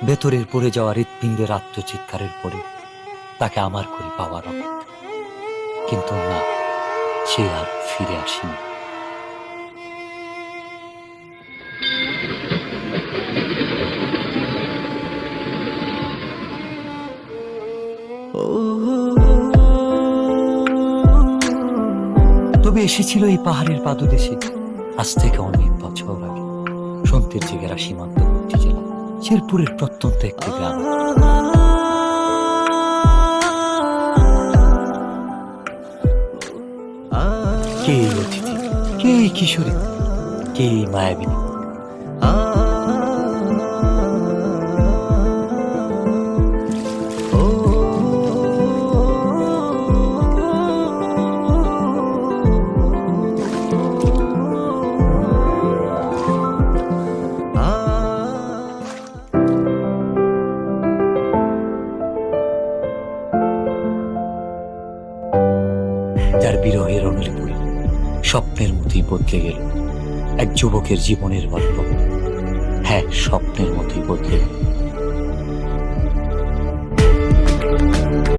ভেতরের পড়ে যাওয়া হৃৎপিণ্ডের আত্মচিৎকারের পরে তাকে আমার করে পাওয়ার অপেক্ষা। কিন্তু না, সে আর ফিরে আসেনি। তবে এসেছিল এই পাহাড়ের পাদদেশে আজ থেকে অনেক বছর আগে, সন্তের জেগেরা সীমান্তবর্তী জেলা শেরপুরের প্রত্যন্ত একটি গ্রাম। কে এই অতিথি, কে এই কিশোরী, কে এই মায়াবিনী? যার বিরহের অনুলিপি স্বপ্নের মতোই বদলে গেল এক যুবকের জীবনের গল্প। হ্যাঁ, স্বপ্নের মতোই বদলে গেল।